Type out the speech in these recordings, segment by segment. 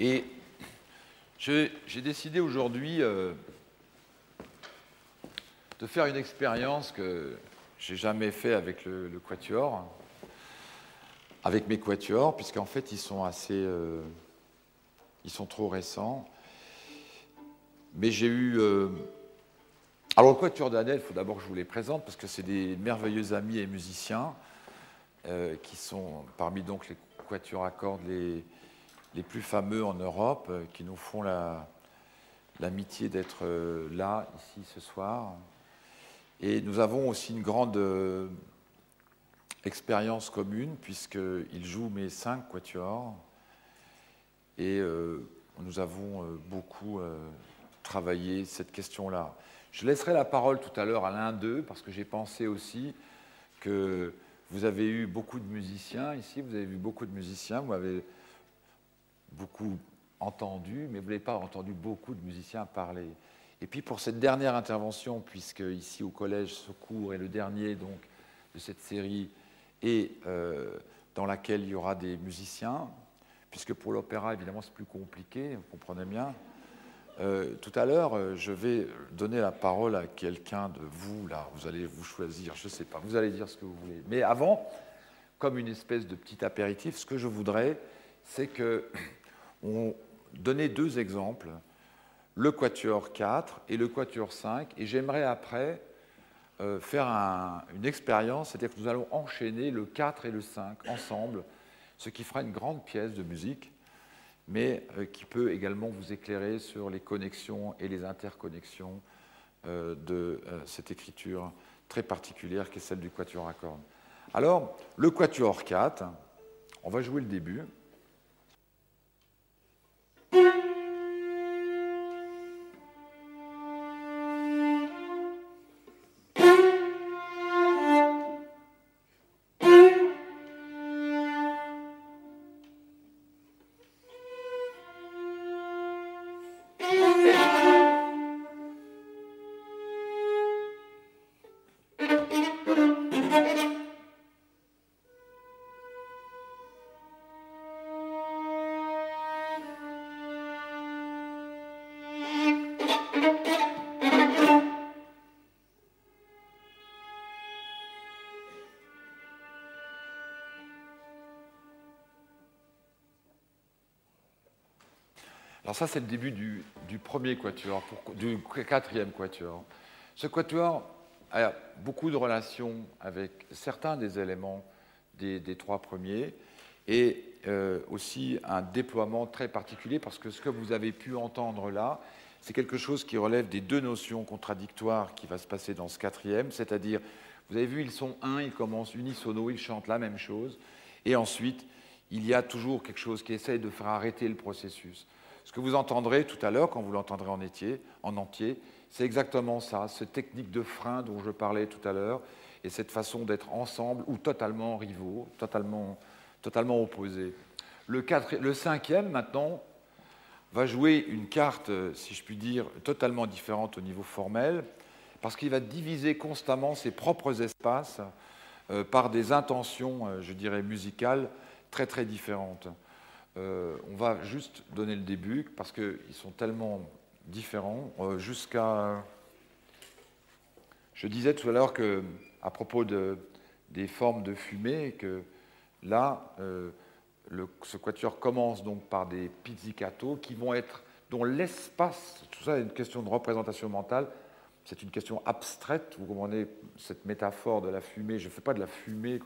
Et j'ai décidé aujourd'hui de faire une expérience que j'ai jamais fait avec le quatuor, avec mes quatuors, puisqu'en fait ils sont ils sont trop récents. Mais j'ai eu... Alors le quatuor d'Adèle, il faut d'abord que je vous les présente, parce que c'est des merveilleux amis et musiciens qui sont parmi donc les quatuors à cordes les plus fameux en Europe, qui nous font l'amitié d'être là, ici, ce soir. Et nous avons aussi une grande expérience commune, puisqu'ils jouent mes 5 quatuors. Et nous avons beaucoup travaillé cette question-là. Je laisserai la parole tout à l'heure à l'un d'eux, parce que j'ai pensé aussi que vous avez eu beaucoup de musiciens ici, vous avez vu beaucoup de musiciens, vous m'avez beaucoup entendu, mais vous n'avez pas entendu beaucoup de musiciens parler. Et puis pour cette dernière intervention, puisque ici au Collège Secours est le dernier donc, de cette série, et dans laquelle il y aura des musiciens, puisque pour l'opéra, évidemment, c'est plus compliqué, vous comprenez bien. Tout à l'heure, je vais donner la parole à quelqu'un de vous, là, vous allez vous choisir, je ne sais pas, vous allez dire ce que vous voulez. Mais avant, comme une espèce de petit apéritif, ce que je voudrais, c'est qu'on donnait 2 exemples, le quatuor 4 et le quatuor 5, et j'aimerais après faire une expérience, c'est-à-dire que nous allons enchaîner le 4 et le 5 ensemble, ce qui fera une grande pièce de musique, mais qui peut également vous éclairer sur les connexions et les interconnexions de cette écriture très particulière qui est celle du quatuor à cordes. Alors, le quatuor 4, on va jouer le début. Alors ça, c'est le début du premier quatuor, du 4e quatuor. Ce quatuor a beaucoup de relations avec certains des éléments des 3 premiers et aussi un déploiement très particulier parce que ce que vous avez pu entendre là, c'est quelque chose qui relève des 2 notions contradictoires qui va se passer dans ce 4e, c'est-à-dire, vous avez vu, ils sont un, ils commencent unisono, ils chantent la même chose, et ensuite, il y a toujours quelque chose qui essaye de faire arrêter le processus. Ce que vous entendrez tout à l'heure, quand vous l'entendrez en entier, c'est exactement ça, cette technique de frein dont je parlais tout à l'heure, et cette façon d'être ensemble ou totalement rivaux, totalement opposés. Le 5e, maintenant, va jouer une carte, si je puis dire, totalement différente au niveau formel, parce qu'il va diviser constamment ses propres espaces par des intentions, je dirais, musicales très très différentes. On va juste donner le début, parce qu'ils sont tellement différents, jusqu'à... Je disais tout à l'heure à propos des formes de fumée, que là, ce quatuor commence donc par des pizzicato qui vont être, dont l'espace, tout ça est une question de représentation mentale, c'est une question abstraite, vous comprenez cette métaphore de la fumée, je ne fais pas de la fumée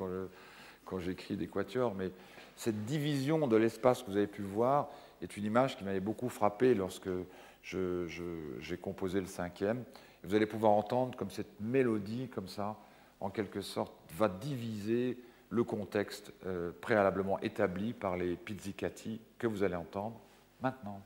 quand j'écris des quatuors, mais cette division de l'espace que vous avez pu voir est une image qui m'avait beaucoup frappé lorsque j'ai composé le 5e. Vous allez pouvoir entendre comme cette mélodie, comme ça, en quelque sorte, va diviser le contexte préalablement établi par les pizzicati que vous allez entendre maintenant.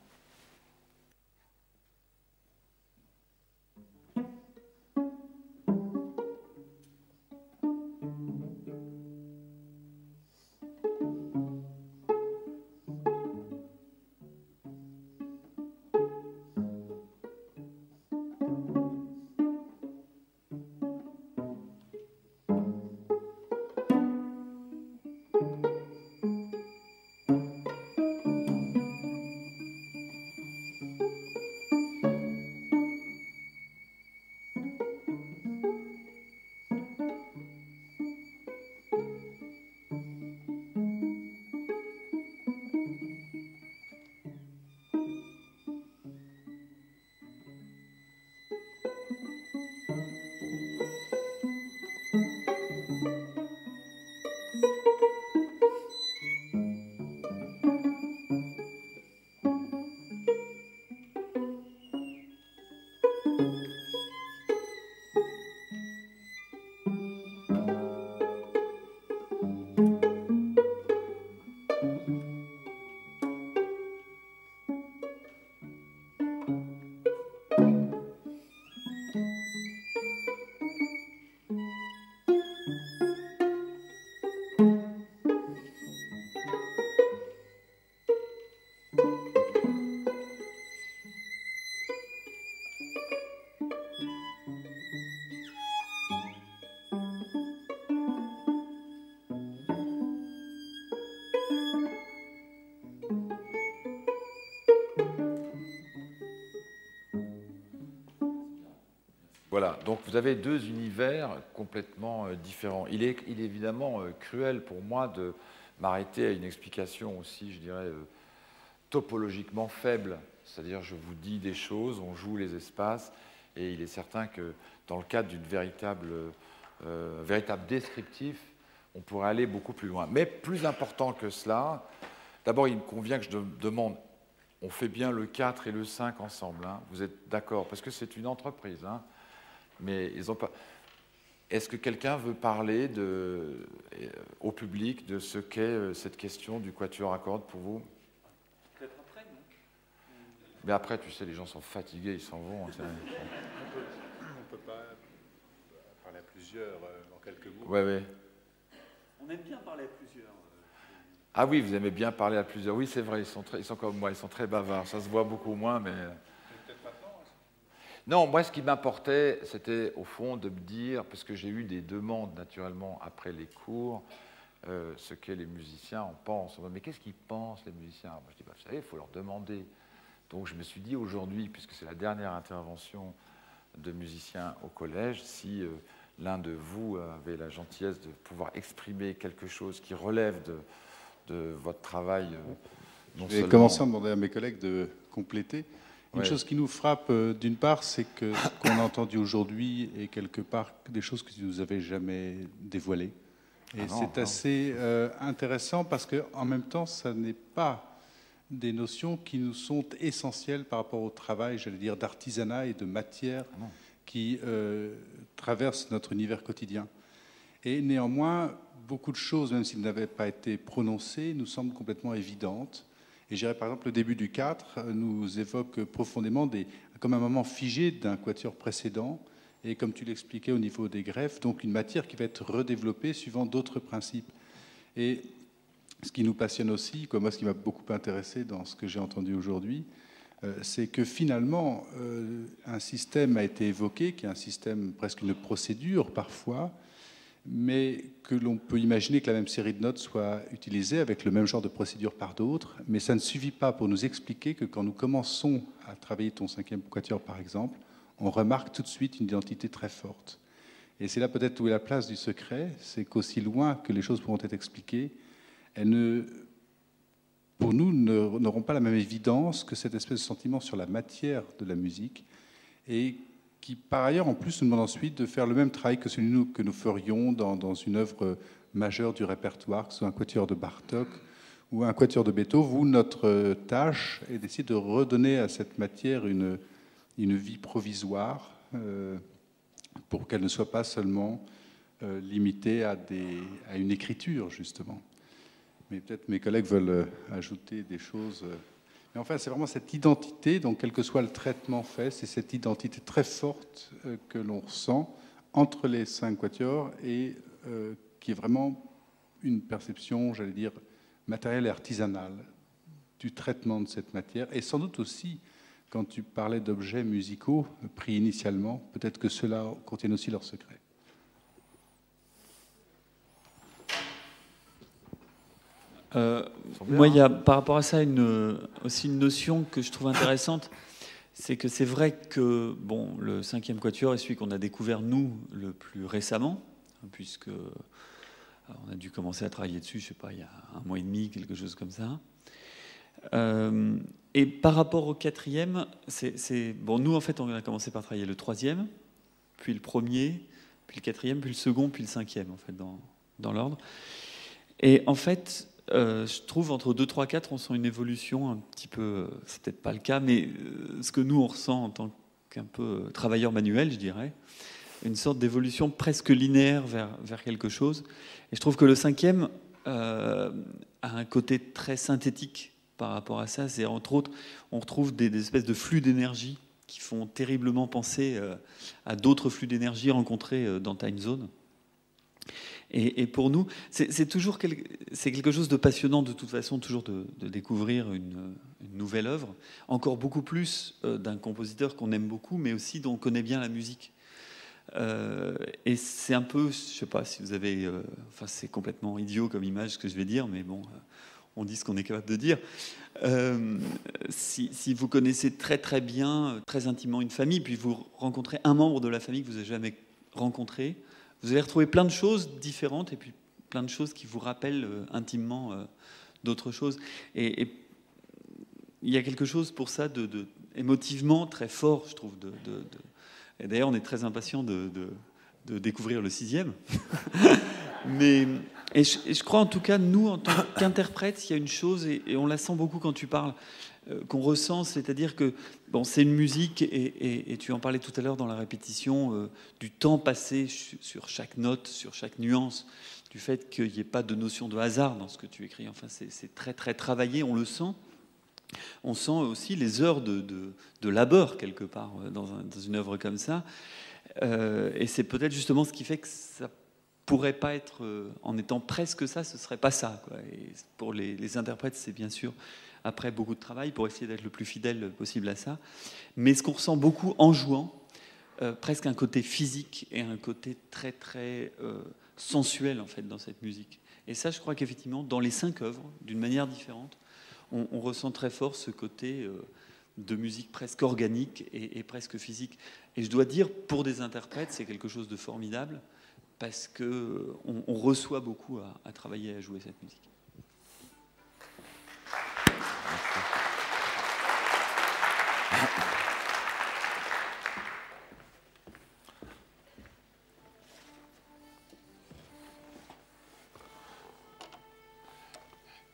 Donc vous avez deux univers complètement différents. Il est évidemment cruel pour moi de m'arrêter à une explication aussi, je dirais, topologiquement faible. C'est-à-dire, je vous dis des choses, on joue les espaces, et il est certain que dans le cadre d'une véritable descriptif, on pourrait aller beaucoup plus loin. Mais plus important que cela, d'abord, il me convient que je demande, on fait bien le 4 et le 5 ensemble, hein, vous êtes d'accord? Parce que c'est une entreprise, hein, mais ils ont pas... Est-ce que quelqu'un veut parler au public de ce qu'est cette question du quatuor à cordes pour vous? Peut-être après, non? Mais après, tu sais, les gens sont fatigués, ils s'en vont. On ne peut pas parler à plusieurs en quelques mots. Ouais, ouais. On aime bien parler à plusieurs. Ah oui, vous aimez bien parler à plusieurs. Oui, c'est vrai, ils sont comme moi, ils sont très bavards. Ça se voit beaucoup moins, mais... Peut-être maintenant. Non, moi, ce qui m'importait, c'était au fond de me dire, parce que j'ai eu des demandes naturellement après les cours, ce que les musiciens en pensent. Mais qu'est-ce qu'ils pensent, les musiciens? Moi, je dis, bah, vous savez, il faut leur demander. Donc, je me suis dit aujourd'hui, puisque c'est la dernière intervention de musiciens au collège, si l'un de vous avait la gentillesse de pouvoir exprimer quelque chose qui relève de votre travail. Je vais commencer à demander à mes collègues de compléter. Une chose qui nous frappe, d'une part, c'est que ce qu'on a entendu aujourd'hui est quelque part des choses que tu nous avais jamais dévoilées. Et c'est assez intéressant parce qu'en même temps, ça n'est pas des notions qui nous sont essentielles par rapport au travail, j'allais dire, d'artisanat et de matière qui traversent notre univers quotidien. Et néanmoins, beaucoup de choses, même s'ils n'avaient pas été prononcées, nous semblent complètement évidentes. Et je dirais, par exemple, le début du 4 nous évoque profondément comme un moment figé d'un quatuor précédent, et comme tu l'expliquais au niveau des greffes, donc une matière qui va être redéveloppée suivant d'autres principes. Et ce qui nous passionne aussi, comme moi, ce qui m'a beaucoup intéressé dans ce que j'ai entendu aujourd'hui, c'est que finalement, un système a été évoqué, qui est un système, presque une procédure parfois, mais que l'on peut imaginer que la même série de notes soit utilisée avec le même genre de procédure par d'autres, mais ça ne suffit pas pour nous expliquer que quand nous commençons à travailler ton 5e quatuor, par exemple, on remarque tout de suite une identité très forte. Et c'est là peut-être où est la place du secret, c'est qu'aussi loin que les choses pourront être expliquées, elles pour nous, n'auront pas la même évidence que cette espèce de sentiment sur la matière de la musique, et qui, par ailleurs, en plus, nous demande ensuite de faire le même travail que celui que nous ferions dans une œuvre majeure du répertoire, que ce soit un quatuor de Bartók ou un quatuor de Beethoven, où notre tâche est d'essayer de redonner à cette matière une vie provisoire, pour qu'elle ne soit pas seulement limitée à une écriture, justement. Mais peut-être mes collègues veulent ajouter des choses... Mais enfin, c'est vraiment cette identité, donc quel que soit le traitement fait, c'est cette identité très forte que l'on ressent entre les 5 quatuors et qui est vraiment une perception, j'allais dire, matérielle et artisanale du traitement de cette matière. Et sans doute aussi, quand tu parlais d'objets musicaux pris initialement, peut-être que ceux-là contiennent aussi leurs secrets. Moi, il y a par rapport à ça aussi une notion que je trouve intéressante, c'est que c'est vrai que bon, le 5e quatuor est celui qu'on a découvert nous le plus récemment, puisque on a dû commencer à travailler dessus, je sais pas, il y a 1 mois et demi, quelque chose comme ça. Et par rapport au 4e, bon, nous en fait on a commencé par travailler le 3e, puis le 1er, puis le 4e, puis le 2nd, puis le 5e en fait dans l'ordre. Et en fait, je trouve entre 2, 3, 4, on sent une évolution un petit peu, c'est peut-être pas le cas, mais ce que nous on ressent en tant qu'un peu travailleur manuel, je dirais, une sorte d'évolution presque linéaire vers quelque chose. Et je trouve que le 5e a un côté très synthétique par rapport à ça. C'est entre autres, on retrouve des espèces de flux d'énergie qui font terriblement penser à d'autres flux d'énergie rencontrés dans Time Zone. Et pour nous, c'est toujours quelque chose de passionnant de toute façon, toujours de découvrir une nouvelle œuvre, encore beaucoup plus d'un compositeur qu'on aime beaucoup, mais aussi dont on connaît bien la musique. Et c'est un peu, je sais pas si vous avez, enfin c'est complètement idiot comme image ce que je vais dire, mais bon, on dit ce qu'on est capable de dire. Si vous connaissez très très bien, très intimement une famille, puis vous rencontrez un membre de la famille que vous n'avez jamais rencontré, vous allez retrouver plein de choses différentes et puis plein de choses qui vous rappellent intimement d'autres choses. Et il y a quelque chose pour ça de émotivement très fort, je trouve. Et d'ailleurs, on est très impatient de découvrir le 6e. Et je crois en tout cas, nous, en tant qu'interprètes, il y a une chose, et on la sent beaucoup quand tu parles, qu'on ressent, c'est-à-dire que bon, c'est une musique, et tu en parlais tout à l'heure dans la répétition, du temps passé sur chaque note, sur chaque nuance, du fait qu'il n'y ait pas de notion de hasard dans ce que tu écris. Enfin, c'est très très travaillé, on le sent. On sent aussi les heures de labeur, quelque part, dans une œuvre comme ça. Et c'est peut-être justement ce qui fait que ça pourrait pas être, en étant presque ça, ce serait pas ça, quoi. Et pour les interprètes, c'est bien sûr après beaucoup de travail pour essayer d'être le plus fidèle possible à ça. Mais ce qu'on ressent beaucoup en jouant, presque un côté physique et un côté très très sensuel en fait dans cette musique. Et ça, je crois qu'effectivement, dans les 5 œuvres, d'une manière différente, on ressent très fort ce côté de musique presque organique et presque physique. Et je dois dire, pour des interprètes, c'est quelque chose de formidable parce qu'on reçoit beaucoup à travailler et à jouer cette musique.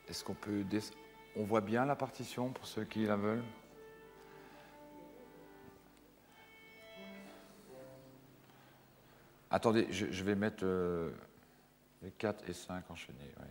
Est-ce qu'on peut... On voit bien la partition pour ceux qui la veulent? Attendez, je vais mettre les 4 et 5 enchaînés. Ouais.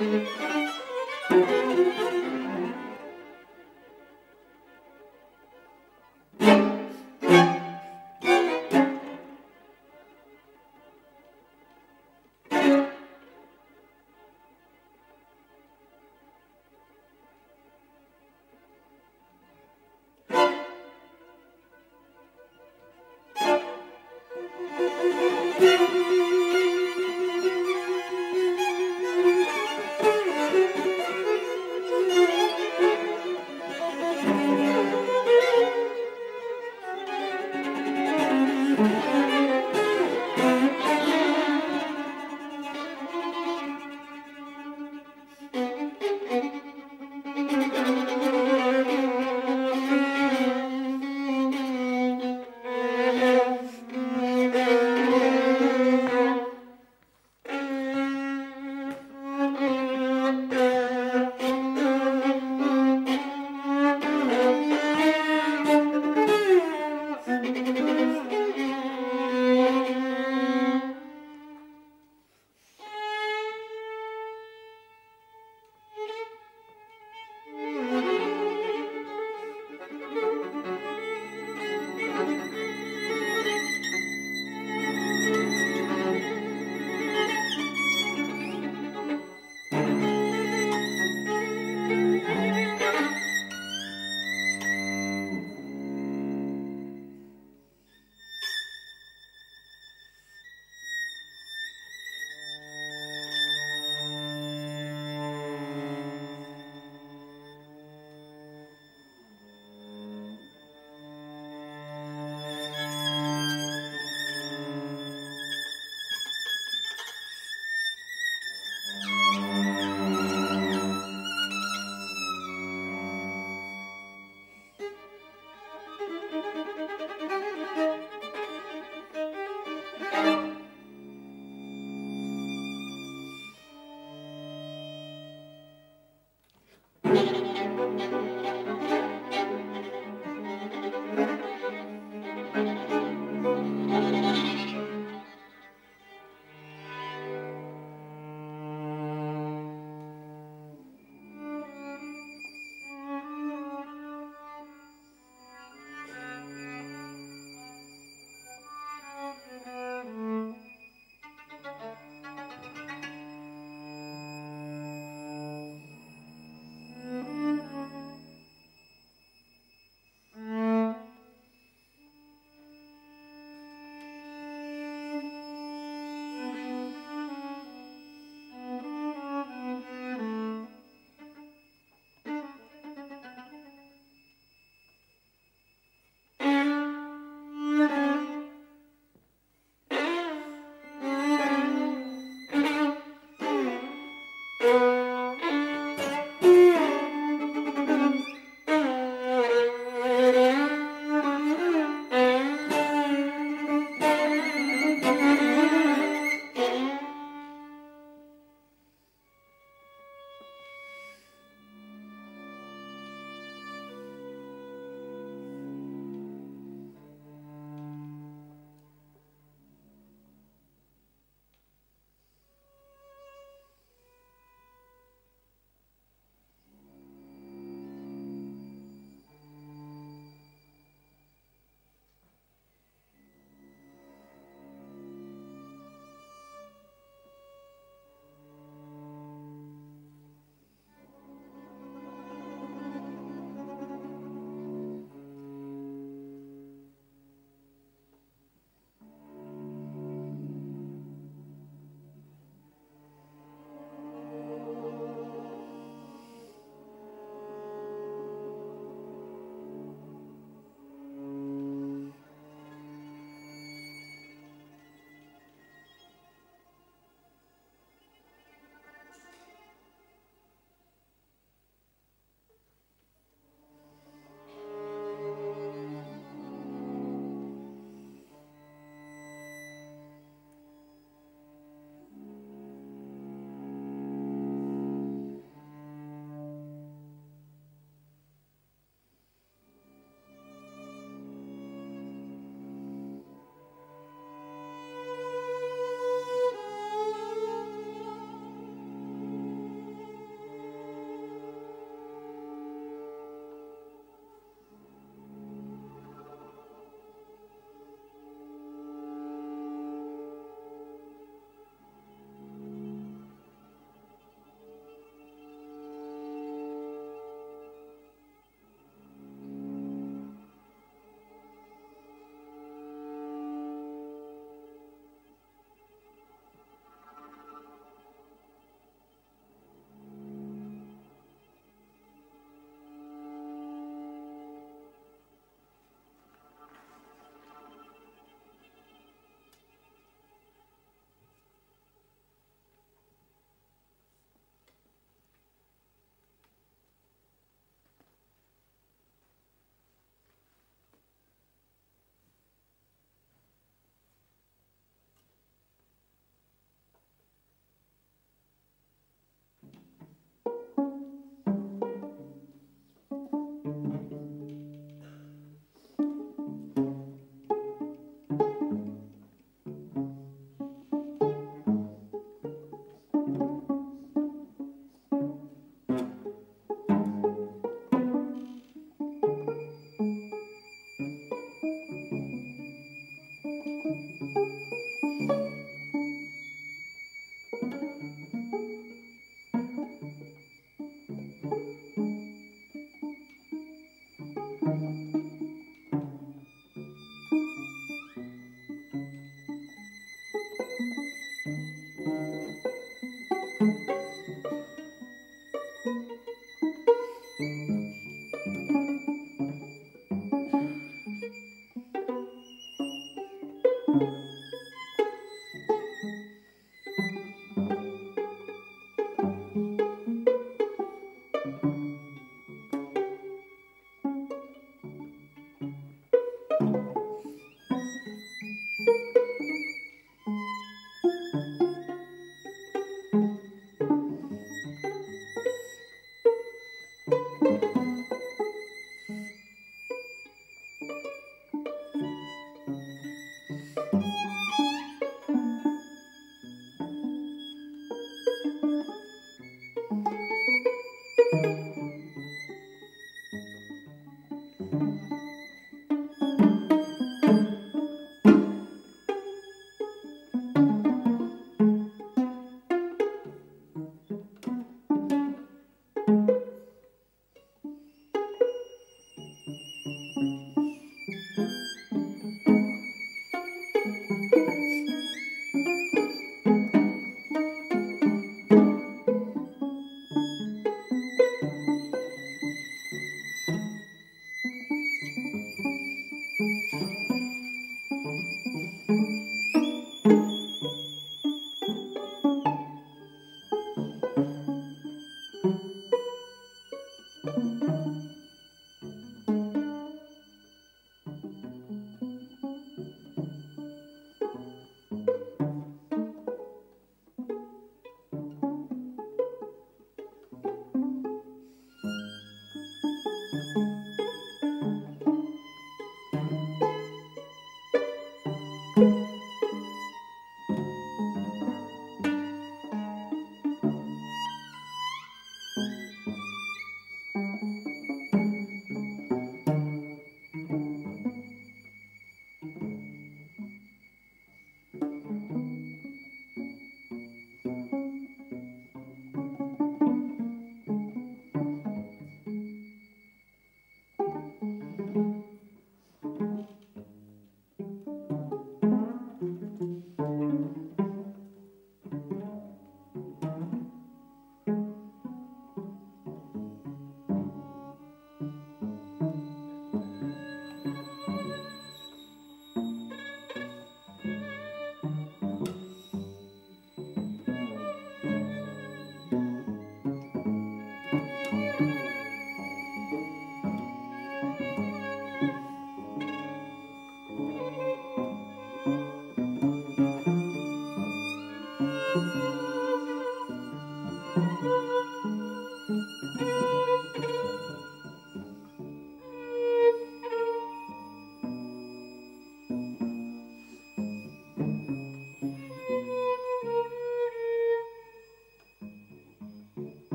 Thank you.